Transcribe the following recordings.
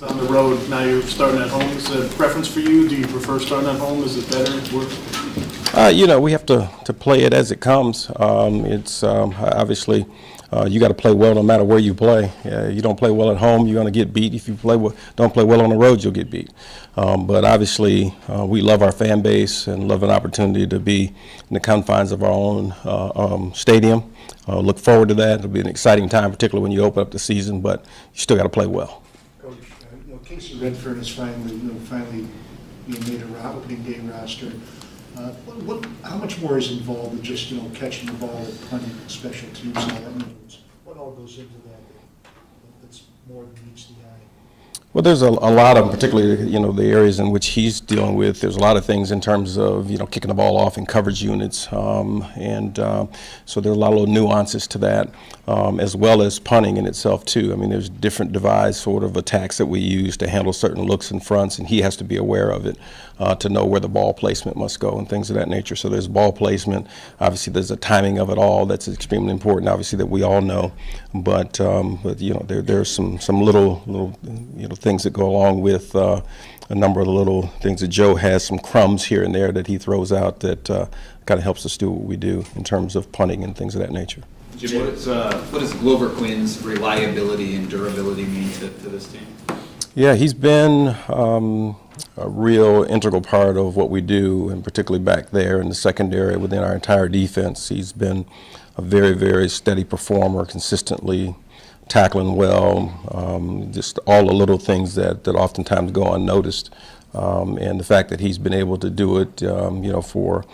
On the road, now you're starting at home. Is it a preference for you? Do you prefer starting at home? Is it better? Worse? We have to play it as it comes. It's obviously you got to play well no matter where you play. You don't play well at home, you're going to get beat. If you don't play well on the road, you'll get beat. But obviously, we love our fan base and love an opportunity to be in the confines of our own stadium. Look forward to that. It'll be an exciting time, particularly when you open up the season. But you still got to play well. Coach, Casey Redfern is finally being made a opening day roster. How much more is involved in just catching the ball and punting special teams and all that? What all goes into that? That's more than meets the eye. Well, there's a lot of, particularly, the areas in which he's dealing with. There's a lot of things in terms of, kicking the ball off in coverage units. So there's a lot of little nuances to that, as well as punting in itself, too. I mean, there's different devised sort of attacks that we use to handle certain looks and fronts, and he has to be aware of it to know where the ball placement must go and things of that nature. So there's ball placement. Obviously, there's a timing of it all that's extremely important, obviously, that we all know. But there's some little things that go along with a number of the little things that Joe has, some crumbs here and there that he throws out that kind of helps us do what we do in terms of punting and things of that nature. Jim, what does Glover Quinn's reliability and durability mean to this team? Yeah, he's been a real integral part of what we do, and particularly back there in the secondary within our entire defense. He's been a very, very steady performer, consistently tackling well, just all the little things that oftentimes go unnoticed. And the fact that he's been able to do it, for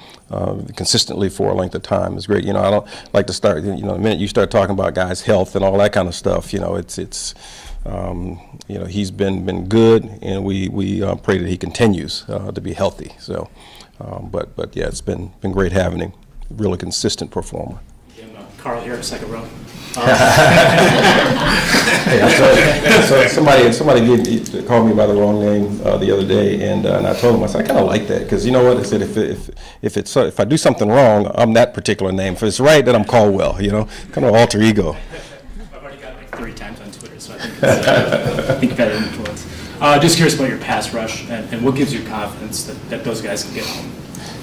consistently for a length of time is great. I don't like to start, the minute you start talking about guys' health and all that kind of stuff, he's been good, and we pray that he continues to be healthy. So, but yeah, it's been great having him. Really consistent performer. Carl here, second row. Hey, so somebody called me by the wrong name the other day, and I told him, I said, I kind of like that, because you know what? I said, if I do something wrong, I'm that particular name. If it's right, then I'm Caldwell. Kind of alter ego. I've already got it 3 times on Twitter, so I think you've had an influence. Just curious about your pass rush and what gives you confidence that those guys can get home.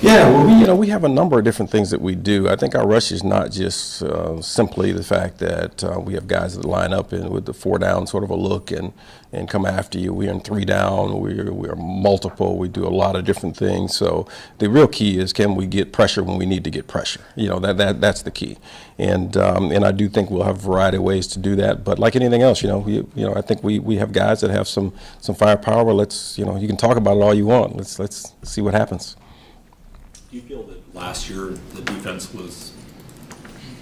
Yeah, well, we have a number of different things that we do. I think our rush is not just simply the fact that we have guys that line up with the 4 down sort of a look and come after you. We're in 3 down. We're multiple. We do a lot of different things. So the real key is, can we get pressure when we need to get pressure? That's the key. And I do think we'll have a variety of ways to do that. But like anything else, I think we have guys that have some firepower. Let's you can talk about it all you want. Let's see what happens. Do you feel that last year the defense was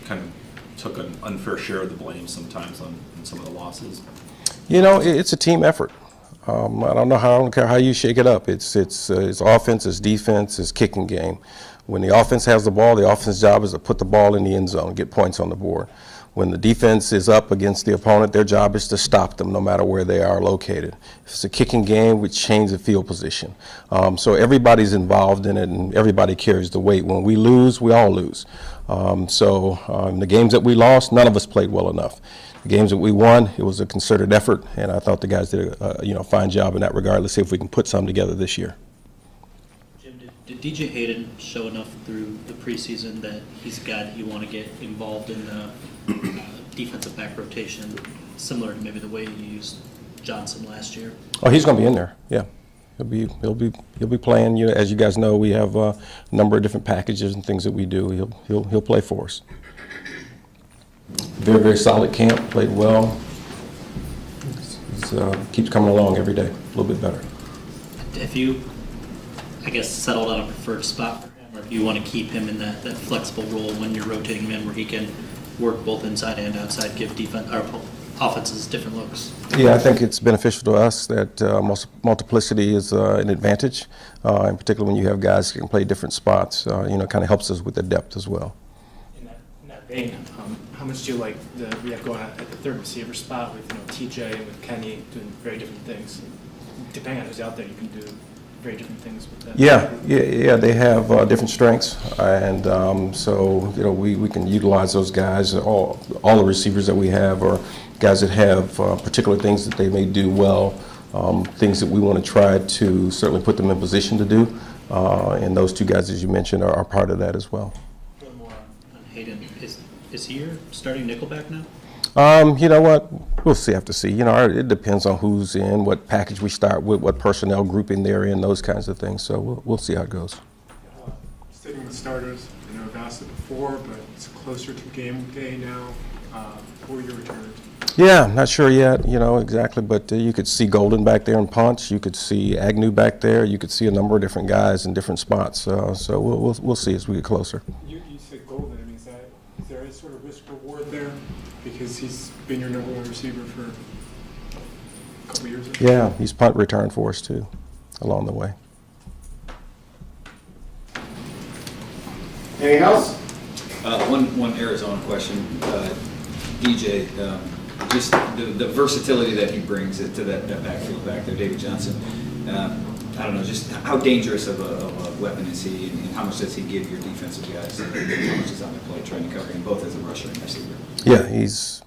kind of took an unfair share of the blame sometimes on some of the losses? It's a team effort. I don't care how you shake it up. It's offense, it's defense, it's kicking game. When the offense has the ball, the offense's job is to put the ball in the end zone, get points on the board. When the defense is up against the opponent, their job is to stop them no matter where they are located. If it's a kicking game, we change the field position. So everybody's involved in it, and everybody carries the weight. When we lose, we all lose. The games that we lost, none of us played well enough. The games that we won, it was a concerted effort, and I thought the guys did a fine job in that regard. Let's see if we can put something together this year. Jim, did DJ Hayden show enough through the preseason that he's a guy that you want to get involved in the defensive back rotation, similar to maybe the way you used Johnson last year? Oh, he's going to be in there. Yeah, he'll be playing. As you guys know, we have a number of different packages and things that we do. He'll play for us. Very, very solid camp. Played well. Keeps coming along every day. A little bit better. If you, settled on a preferred spot for him, or if you want to keep him in that flexible role when you're rotating him in, where he can work both inside and outside, give offenses different looks? Yeah, I think it's beneficial to us that multiplicity is an advantage, in particular when you have guys who can play different spots. Kind of helps us with the depth as well. In that vein, how much do you like we have going on at the third receiver spot with TJ and with Kenny doing very different things? Depending on who's out there, you can do very different things with that. Yeah. They have different strengths, and so we can utilize those guys. All the receivers that we have are guys that have particular things that they may do well things that we want to try to certainly put them in position to do. And those two guys, as you mentioned, are part of that as well. One more on Hayden. Is he your starting nickelback now? You know what? We'll see. Have to see. You know, it depends on who's in, what package we start with, what personnel grouping they're in, those kinds of things. So we'll see how it goes. Sticking with starters, I know I've asked it before, but it's closer to game day now. Who are your returners? Yeah, not sure yet, you know, exactly, but you could see Golden back there in punch. You could see Agnew back there. You could see a number of different guys in different spots. So we'll see as we get closer. You said Golden. I mean, is there any sort of risk reward there? Because he's been your number one receiver for a couple years. Or so? Yeah, he's punt return for us too, along the way. Anything else? One Arizona question, DJ. Just the versatility that he brings to that backfield back there, David Johnson. I don't know, just how dangerous of a weapon is he, and how much does he give your defensive guys? How much is on the play trying to cover him both as a rusher and receiver? Yeah, he's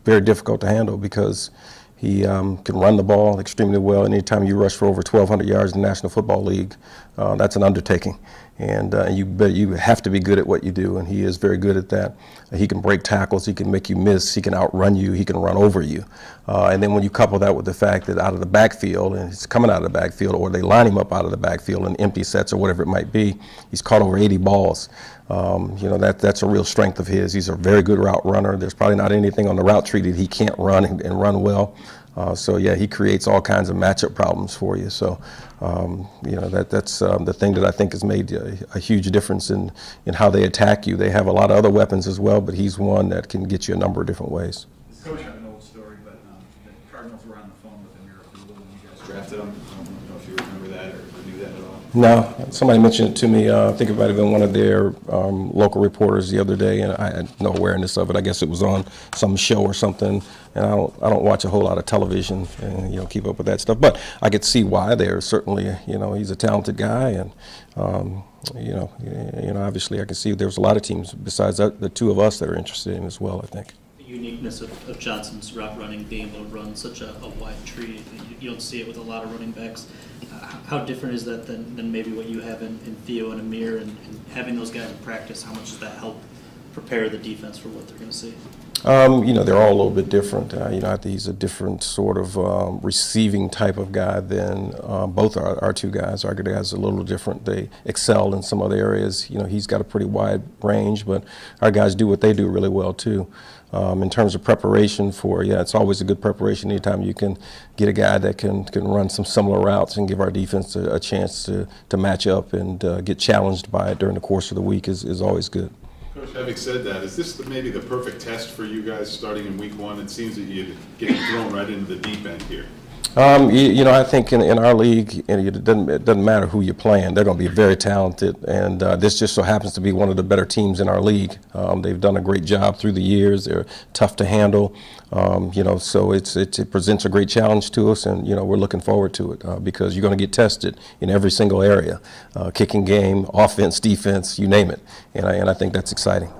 very difficult to handle because he can run the ball extremely well. Anytime you rush for over 1,200 yards in the National Football League, that's an undertaking. And you have to be good at what you do, and he is very good at that. He can break tackles, he can make you miss, he can outrun you, he can run over you. And then when you couple that with the fact that out of the backfield, and he's coming out of the backfield, or they line him up out of the backfield in empty sets or whatever it might be, he's caught over 80 balls. You know, that's a real strength of his. He's a very good route runner. There's probably not anything on the route tree that he can't run and run well. So yeah, he creates all kinds of matchup problems for you. So you know, that's the thing that I think has made a huge difference in how they attack you. They have a lot of other weapons as well, but he's one that can get you a number of different ways. Coach, I have an old story, but the Cardinals were on the phone with Amir Abdullah when you guys drafted him. I don't know if you remember that or knew that at all. No, somebody mentioned it to me. I think it might have been one of their local reporters the other day, and I had no awareness of it. I guess it was on some show or something, and I don't watch a whole lot of television and keep up with that stuff. But I could see why. They're certainly, he's a talented guy, and obviously I can see there's a lot of teams besides the two of us that are interested in as well, I think. The uniqueness of Johnson's route running, being able to run such a wide tree, you don't see it with a lot of running backs. How different is that than maybe what you have in Theo and Amir, and having those guys in practice, how much does that help prepare the defense for what they're going to see? They're all a little bit different. I think he's a different sort of receiving type of guy than both our two guys. Our guys are a little different. They excel in some other areas. He's got a pretty wide range, but our guys do what they do really well too. In terms of preparation it's always a good preparation anytime you can get a guy that can run some similar routes and give our defense a chance to match up and get challenged by it during the course of the week is always good. Coach, having said that, is this maybe the perfect test for you guys starting in week one? It seems that you're getting thrown right into the deep end here. I think in our league, it doesn't matter who you're playing. They're going to be very talented, and this just so happens to be one of the better teams in our league. They've done a great job through the years. They're tough to handle, so it presents a great challenge to us, and we're looking forward to it because you're going to get tested in every single area, kicking game, offense, defense, you name it, and I think that's exciting.